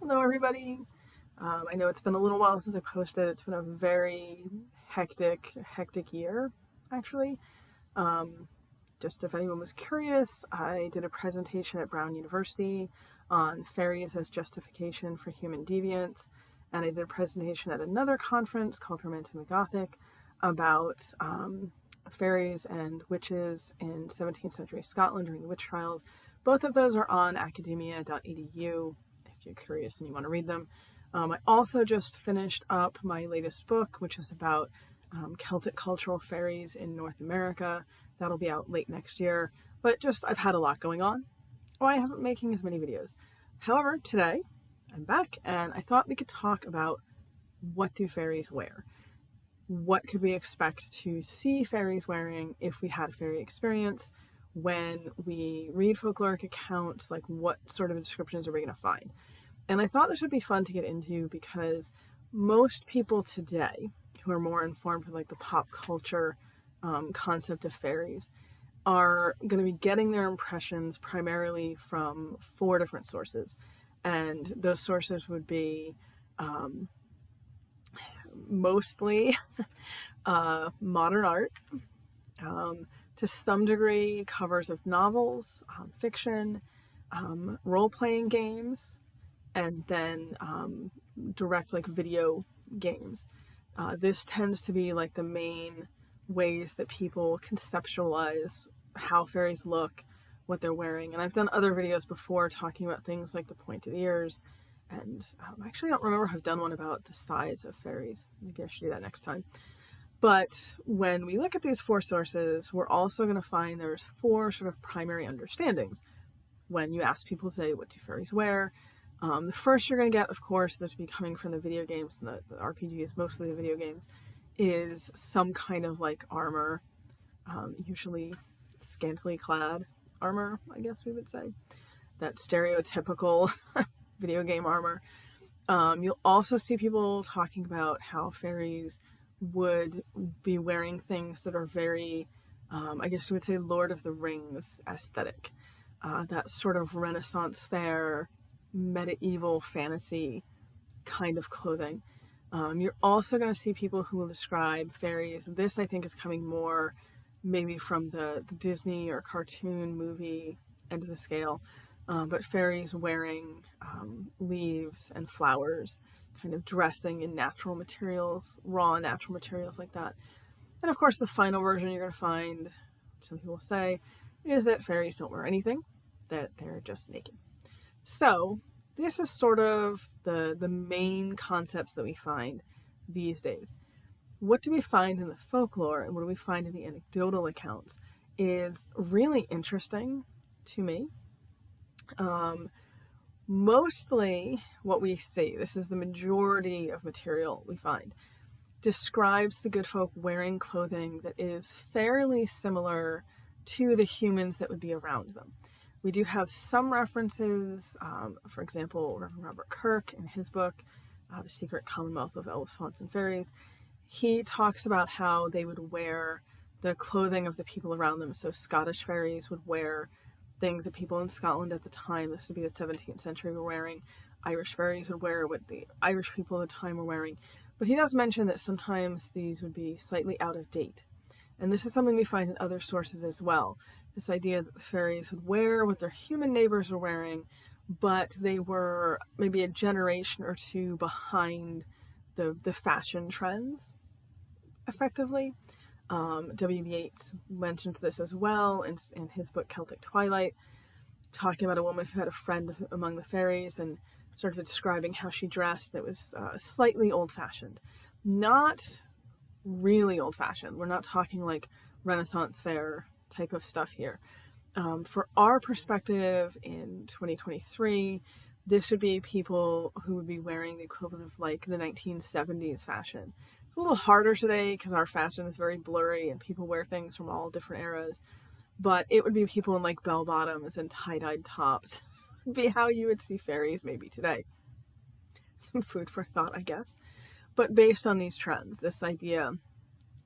Hello everybody. I know it's been a little while since I posted. It's been a very hectic year, actually. Um, just if anyone was curious, I did a presentation at Brown University on fairies as justification for human deviance, and I did a presentation at another conference called Romantic the Gothic about fairies and witches in 17th century Scotland during the witch trials. Both of those are on academia.edu if you're curious and you want to read them. I also just finished up my latest book, which is about Celtic cultural fairies in North America. That'll be out late next year. But just, I've had a lot going on. I haven't been making as many videos. However, today I'm back and I thought we could talk about what do fairies wear? What could we expect to see fairies wearing if we had a fairy experience? When we read folkloric accounts, like what sort of descriptions are we going to find? And I thought this would be fun to get into because most people today who are more informed with like the pop culture concept of fairies are going to be getting their impressions primarily from 4 different sources. And those sources would be mostly modern art, to some degree covers of novels, fiction, role-playing games, and then direct like video games. This tends to be like the main ways that people conceptualize how fairies look, what they're wearing. And I've done other videos before talking about things like the pointed ears, and actually I don't remember if I've done one about the size of fairies. Maybe I should do that next time. But when we look at these 4 sources, we're also going to find there's 4 sort of primary understandings. When you ask people, say, what do fairies wear? The first you're going to get, of course, that's be coming from the video games and the RPGs, mostly the video games, is some kind of like armor, usually scantily clad armor, I guess we would say. That stereotypical video game armor. You'll also see people talking about how fairies would be wearing things that are very, I guess you would say, Lord of the Rings aesthetic. That sort of Renaissance fair, medieval fantasy kind of clothing. You're also going to see people who will describe fairies. This, I think, is coming more maybe from the Disney or cartoon movie end of the scale, but fairies wearing leaves and flowers, kind of dressing in natural materials, raw natural materials like that. And of course, the final version you're going to find, some people say, is that fairies don't wear anything, that they're just naked. So this is sort of the main concepts that we find these days. What do we find in the folklore and what do we find in the anecdotal accounts is really interesting to me. Mostly what we see, this is the majority of material we find, describes the good folk wearing clothing that is fairly similar to the humans that would be around them. We do have some references, for example, Reverend Robert Kirk in his book, The Secret Commonwealth of Elves, Faunts, and Fairies. He talks about how they would wear the clothing of the people around them. So Scottish fairies would wear things that people in Scotland at the time, this would be the 17th century, were wearing. Irish fairies would wear what the Irish people at the time were wearing. But he does mention that sometimes these would be slightly out of date. And this is something we find in other sources as well. This idea that the fairies would wear what their human neighbors were wearing, but they were maybe a generation or 2 behind the fashion trends, effectively. W.B. Yeats mentions this as well in his book Celtic Twilight, talking about a woman who had a friend among the fairies and sort of describing how she dressed that was slightly old-fashioned. Not really old-fashioned. We're not talking like Renaissance fair type of stuff here. For our perspective in 2023, this would be people who would be wearing the equivalent of like the 1970s fashion. It's a little harder today because our fashion is very blurry and people wear things from all different eras, but it would be people in like bell bottoms and tie-dyed tops. Would be how you would see fairies maybe today. Some food for thought, I guess. But based on these trends, this idea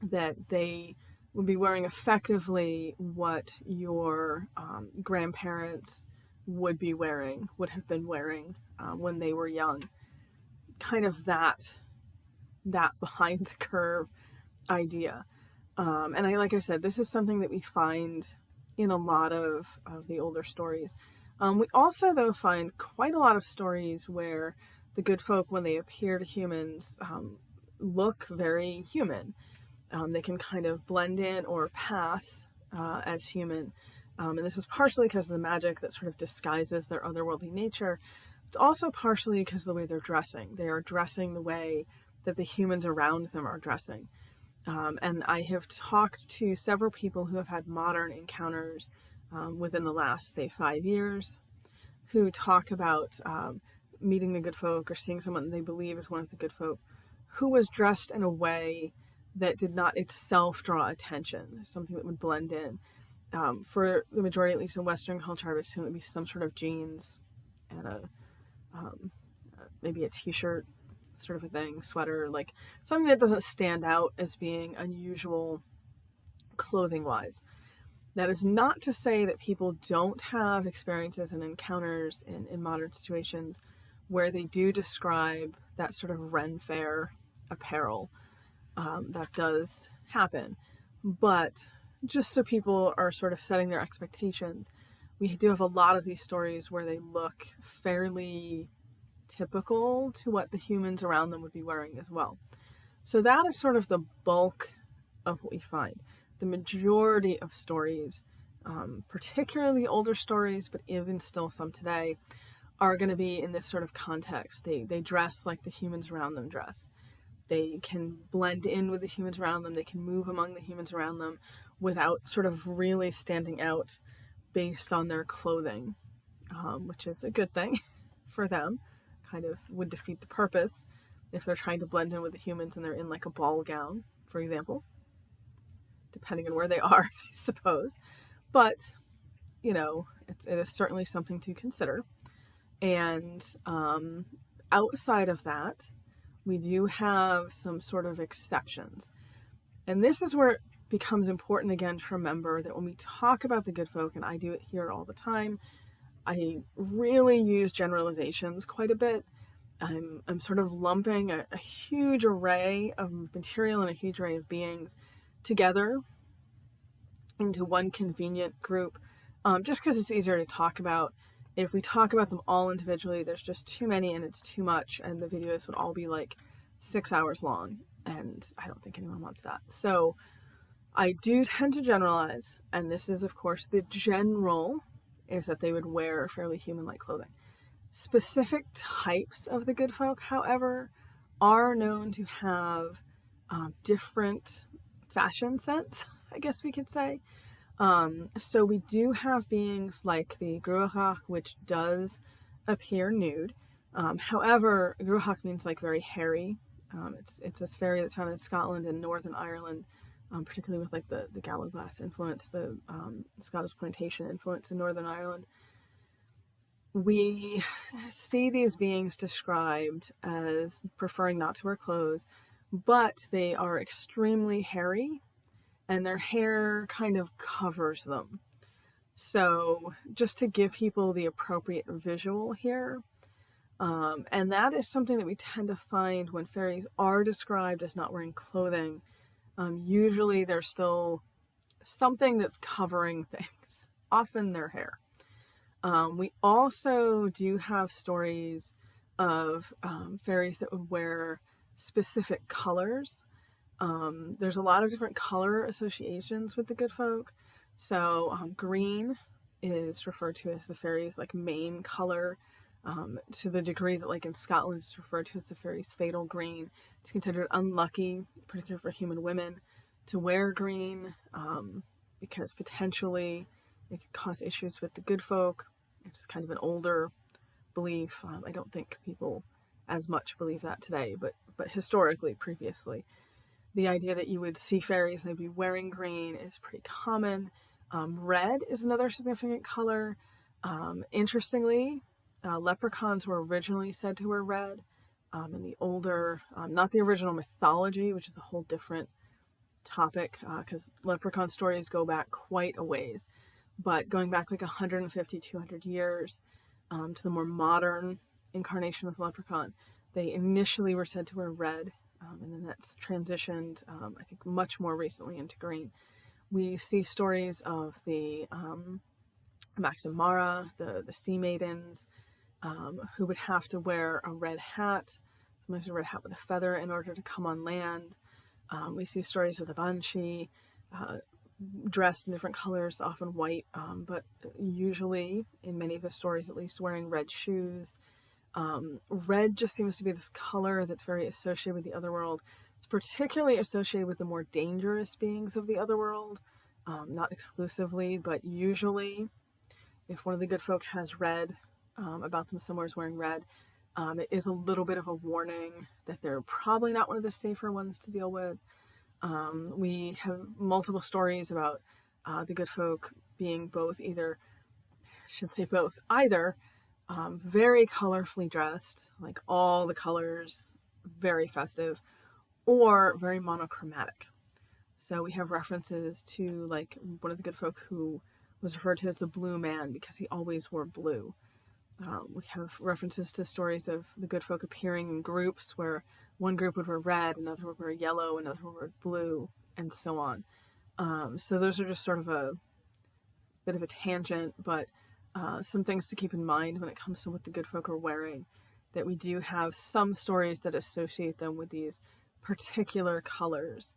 that they would be wearing effectively what your grandparents would have been wearing when they were young. Kind of that behind the curve idea. And like I said, this is something that we find in a lot of the older stories. We also, though, find quite a lot of stories where the good folk, when they appear to humans, look very human. They can kind of blend in or pass as human. And this is partially because of the magic that sort of disguises their otherworldly nature. It's also partially because of the way they're dressing. They are dressing the way that the humans around them are dressing. And I have talked to several people who have had modern encounters within the last, say, 5 years, who talk about meeting the good folk or seeing someone they believe is one of the good folk who was dressed in a way that did not itself draw attention, something that would blend in. For the majority, at least in Western culture, I would assume it would be some sort of jeans and maybe a t-shirt sort of a thing, sweater, like something that doesn't stand out as being unusual clothing-wise. That is not to say that people don't have experiences and encounters in modern situations where they do describe that sort of Ren Fair apparel. That does happen. But just so people are sort of setting their expectations, we do have a lot of these stories where they look fairly typical to what the humans around them would be wearing as well. So that is sort of the bulk of what we find. The majority of stories, particularly older stories, but even still some today, are going to be in this sort of context. They dress like the humans around them dress. They can blend in with the humans around them. They can move among the humans around them without sort of really standing out based on their clothing, which is a good thing for them. Kind of would defeat the purpose if they're trying to blend in with the humans and they're in like a ball gown, for example, depending on where they are, I suppose. But, you know, it is certainly something to consider. And outside of that, we do have some sort of exceptions. And this is where it becomes important again to remember that when we talk about the good folk, and I do it here all the time, I really use generalizations quite a bit. I'm sort of lumping a huge array of material and a huge array of beings together into one convenient group, just because it's easier to talk about. If we talk about them all individually, there's just too many and it's too much, and the videos would all be like 6 hours long, and I don't think anyone wants that. So I do tend to generalize, and this is, of course, the general is that they would wear fairly human-like clothing. Specific types of the good folk, however, are known to have different fashion sense, I guess we could say. So we do have beings like the Gruachach, which does appear nude. However, Gruachach means like very hairy. It's this fairy that's found in Scotland and Northern Ireland, particularly with like the Gallowglass influence, the Scottish plantation influence in Northern Ireland. We see these beings described as preferring not to wear clothes, but they are extremely hairy, and their hair kind of covers them. So just to give people the appropriate visual here, and that is something that we tend to find when fairies are described as not wearing clothing. Usually there's still something that's covering things, often their hair. We also do have stories of fairies that would wear specific colors. There's a lot of different color associations with the good folk. So green is referred to as the fairies' like main color, to the degree that like in Scotland it's referred to as the fairies' fatal green. It's considered unlucky, particularly for human women, to wear green, because potentially it could cause issues with the good folk. It's kind of an older belief. I don't think people as much believe that today, but historically, previously, the idea that you would see fairies and they'd be wearing green is pretty common. Red is another significant color. Interestingly, leprechauns were originally said to wear red in the older, not the original mythology, which is a whole different topic, because leprechaun stories go back quite a ways. but going back like 150, 200 years to the more modern incarnation of the leprechaun, they initially were said to wear red, and then that's transitioned, I think, much more recently into green. We see stories of the Maxim Mara, the sea maidens, who would have to wear a red hat, sometimes a red hat with a feather, in order to come on land. We see stories of the banshee, dressed in different colors, often white, but usually, in many of the stories at least, wearing red shoes. Red just seems to be this color that's very associated with the otherworld. It's particularly associated with the more dangerous beings of the otherworld, not exclusively, but usually, if one of the good folk has red about them, somewhere is wearing red, it is a little bit of a warning that they're probably not one of the safer ones to deal with. We have multiple stories about the good folk being both either, I should say both, either very colorfully dressed, like all the colors, very festive, or very monochromatic. So we have references to like one of the good folk who was referred to as the blue man because he always wore blue. We have references to stories of the good folk appearing in groups where one group would wear red, another would wear yellow, another would wear blue, and so on. So those are just sort of a bit of a tangent, but some things to keep in mind when it comes to what the good folk are wearing, that we do have some stories that associate them with these particular colors.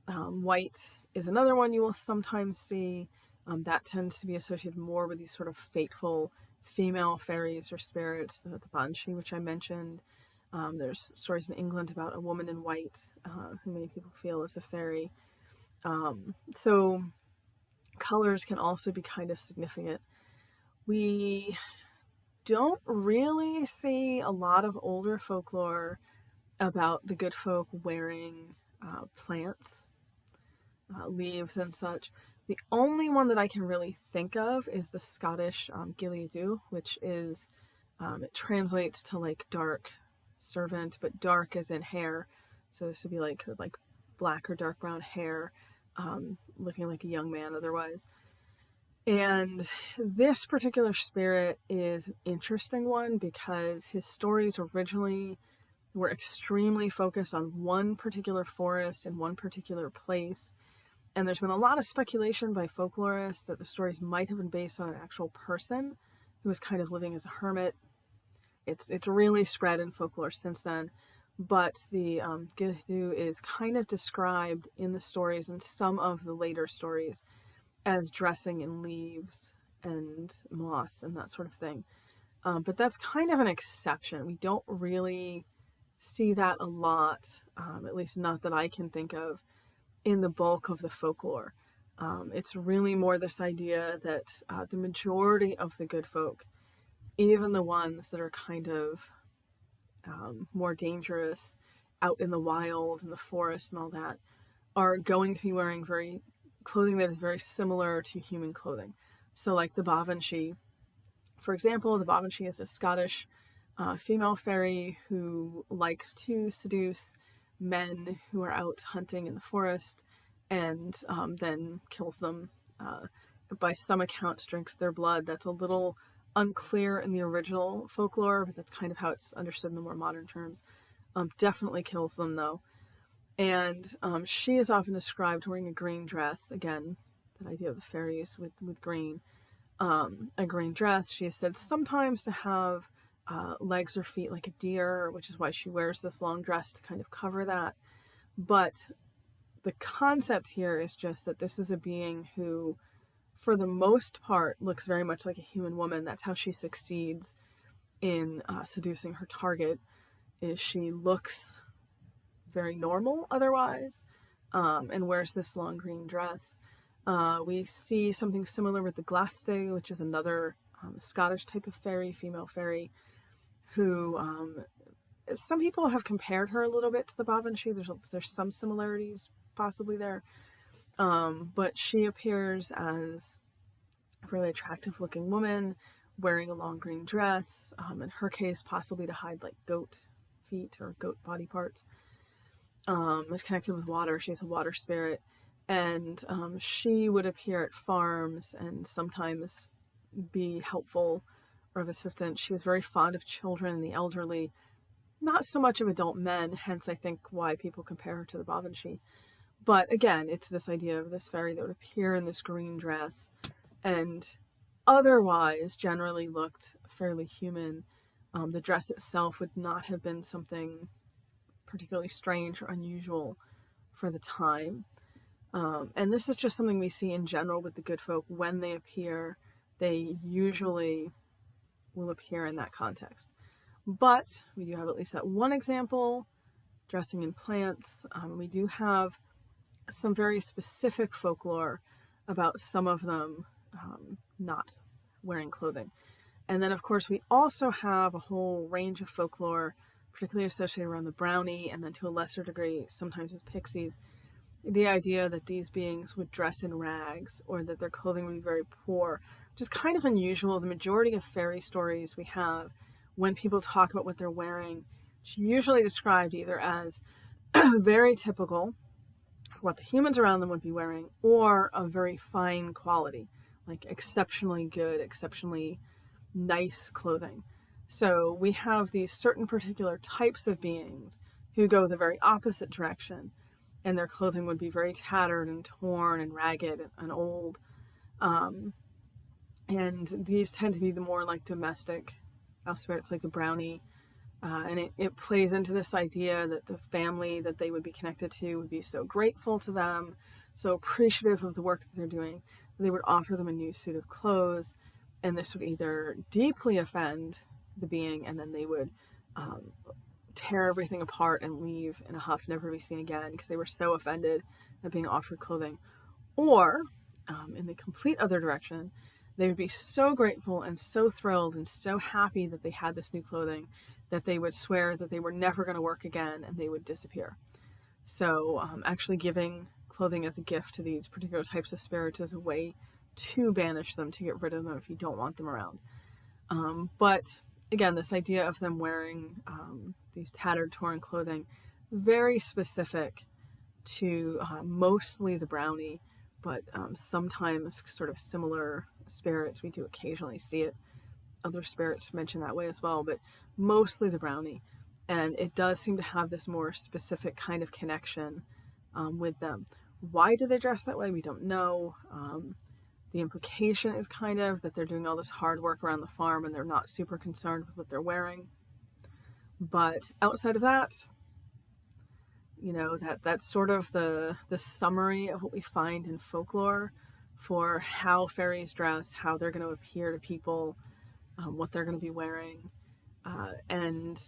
White is another one you will sometimes see. That tends to be associated more with these sort of fateful female fairies or spirits, the banshee, which I mentioned. There's stories in England about a woman in white, who many people feel is a fairy. So colors can also be kind of significant. We don't really see a lot of older folklore about the good folk wearing plants, leaves and such. The only one that I can really think of is the Scottish Gilly-dhu, which is, it translates to like dark servant, but dark as in hair. So this would be like black or dark brown hair, looking like a young man otherwise. And this particular spirit is an interesting one because his stories originally were extremely focused on one particular forest and one particular place. And there's been a lot of speculation by folklorists that the stories might have been based on an actual person who was kind of living as a hermit. It's really spread in folklore since then. But the Gilly-dhu is kind of described in the stories, and some of the later stories, as dressing in leaves and moss and that sort of thing. But that's kind of an exception. We don't really see that a lot, at least not that I can think of, in the bulk of the folklore. It's really more this idea that the majority of the good folk, even the ones that are kind of more dangerous out in the wild, in the forest and all that, are going to be wearing clothing that is very similar to human clothing. So like the Bavanshi, for example, the Bavanshi is a Scottish female fairy who likes to seduce men who are out hunting in the forest and then kills them. By some accounts, drinks their blood. That's a little unclear in the original folklore, but that's kind of how it's understood in the more modern terms. Definitely kills them though. And she is often described wearing a green dress. Again, that idea of the fairies with green. A green dress. She is said sometimes to have legs or feet like a deer, which is why she wears this long dress to kind of cover that. But the concept here is just that this is a being who, for the most part, looks very much like a human woman. That's how she succeeds in seducing her target, is she looks very normal otherwise, and wears this long green dress. We see something similar with the Glaste, which is another Scottish type of fairy, female fairy, who some people have compared her a little bit to the Bavanshi. There's some similarities possibly there, but she appears as a really attractive looking woman wearing a long green dress, in her case possibly to hide like goat feet or goat body parts. Is connected with water. She's a water spirit, and she would appear at farms and sometimes be helpful or of assistance. She was very fond of children and the elderly, not so much of adult men, hence I think why people compare her to the Babanshi. But again, it's this idea of this fairy that would appear in this green dress and otherwise generally looked fairly human. The dress itself would not have been something particularly strange or unusual for the time. And this is just something we see in general with the good folk. When they appear, they usually will appear in that context. But we do have at least that one example, dressing in plants. We do have some very specific folklore about some of them not wearing clothing. And then, of course, we also have a whole range of folklore, particularly associated around the brownie, and then to a lesser degree, sometimes with pixies. The idea that these beings would dress in rags or that their clothing would be very poor, which is kind of unusual. The majority of fairy stories we have, when people talk about what they're wearing, it's usually described either as very typical, what the humans around them would be wearing, or a very fine quality, like exceptionally good, exceptionally nice clothing. So we have these certain particular types of beings who go the very opposite direction, and their clothing would be very tattered and torn and ragged and old. And these tend to be the more like domestic spirits, like the brownie. And it plays into this idea that the family that they would be connected to would be so grateful to them, so appreciative of the work that they're doing, that they would offer them a new suit of clothes. And this would either deeply offend the being, and then they would tear everything apart and leave in a huff, never to be seen again, because they were so offended at being offered clothing. Or, in the complete other direction, they would be so grateful and so thrilled and so happy that they had this new clothing that they would swear that they were never going to work again and they would disappear. So actually giving clothing as a gift to these particular types of spirits is a way to banish them, to get rid of them if you don't want them around. But again, this idea of them wearing these tattered, torn clothing, very specific to mostly the brownie, but sometimes sort of similar spirits. We do occasionally see it. Other spirits mention that way as well, but mostly the brownie. And it does seem to have this more specific kind of connection with them. Why do they dress that way? We don't know. The implication is kind of that they're doing all this hard work around the farm and they're not super concerned with what they're wearing. But outside of that, that's sort of the summary of what we find in folklore for how fairies dress, how they're going to appear to people, what they're going to be wearing. And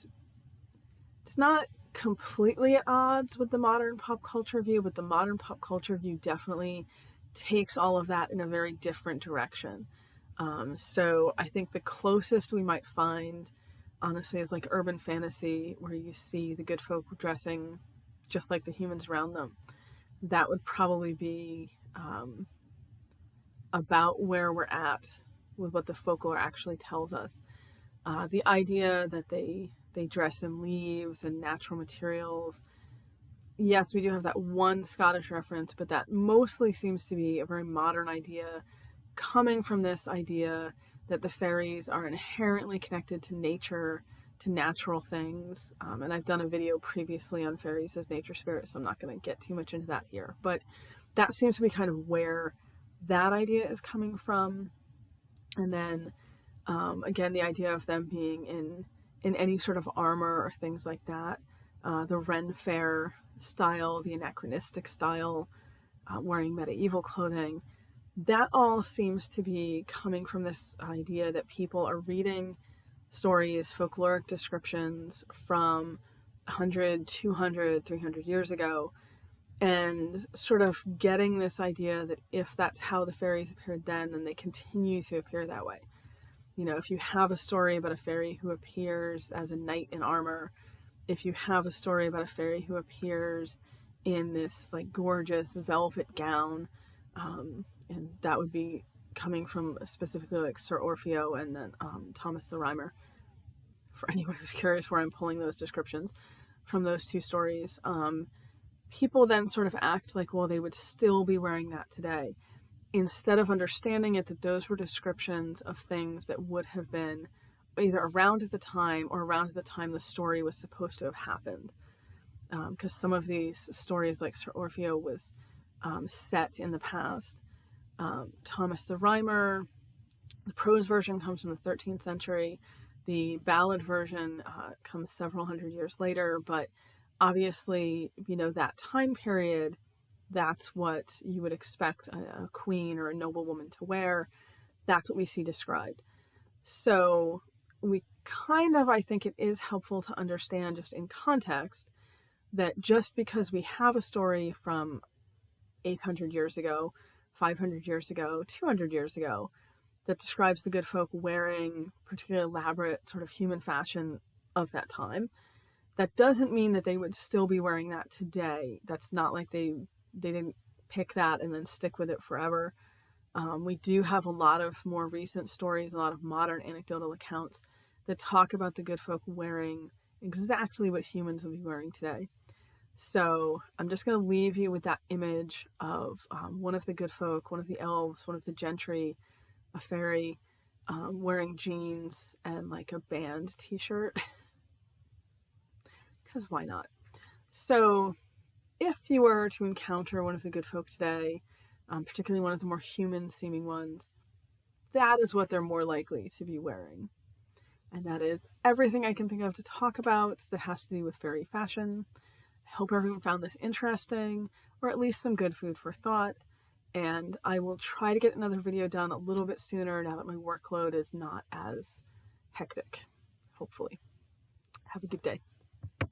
it's not completely at odds with the modern pop culture view, but the modern pop culture view definitely takes all of that in a very different direction. So I think the closest we might find, honestly, is like urban fantasy, where you see the good folk dressing just like the humans around them. That would probably be about where we're at with what the folklore actually tells us. The idea that they dress in leaves and natural materials. Yes, we do have that one Scottish reference, but that mostly seems to be a very modern idea, coming from this idea that the fairies are inherently connected to nature, to natural things. And I've done a video previously on fairies as nature spirits, so I'm not going to get too much into that here. But that seems to be kind of where that idea is coming from. And then, again, the idea of them being in any sort of armor or things like that. The Ren Fair style, the anachronistic style, wearing medieval clothing. That all seems to be coming from this idea that people are reading stories, folkloric descriptions from 100, 200, 300 years ago, and sort of getting this idea that if that's how the fairies appeared then they continue to appear that way. If you have a story about a fairy who appears as a knight in armor, if you have a story about a fairy who appears in this like gorgeous velvet gown, and that would be coming from specifically like Sir Orfeo and then Thomas the Rhymer. For anyone who's curious where I'm pulling those descriptions from those two stories, people then sort of act like, well, they would still be wearing that today, instead of understanding it that those were descriptions of things that would have been either around at the time or around at the time the story was supposed to have happened. Because some of these stories, like Sir Orfeo, was set in the past. Thomas the Rhymer, the prose version comes from the 13th century. The ballad version comes several hundred years later, but obviously, that time period, that's what you would expect a queen or a noblewoman to wear. That's what we see described. So I think it is helpful to understand just in context that just because we have a story from 800 years ago, 500 years ago, 200 years ago, that describes the good folk wearing particularly elaborate sort of human fashion of that time, that doesn't mean that they would still be wearing that today. That's not like they didn't pick that and then stick with it forever. We do have a lot of more recent stories, a lot of modern anecdotal accounts that talk about the good folk wearing exactly what humans would be wearing today. So I'm just going to leave you with that image of one of the good folk, one of the elves, one of the gentry, a fairy, wearing jeans and like a band t-shirt. Because why not? So if you were to encounter one of the good folk today, particularly one of the more human-seeming ones, that is what they're more likely to be wearing. And that is everything I can think of to talk about that has to do with fairy fashion. I hope everyone found this interesting, or at least some good food for thought. And I will try to get another video done a little bit sooner now that my workload is not as hectic, hopefully. Have a good day.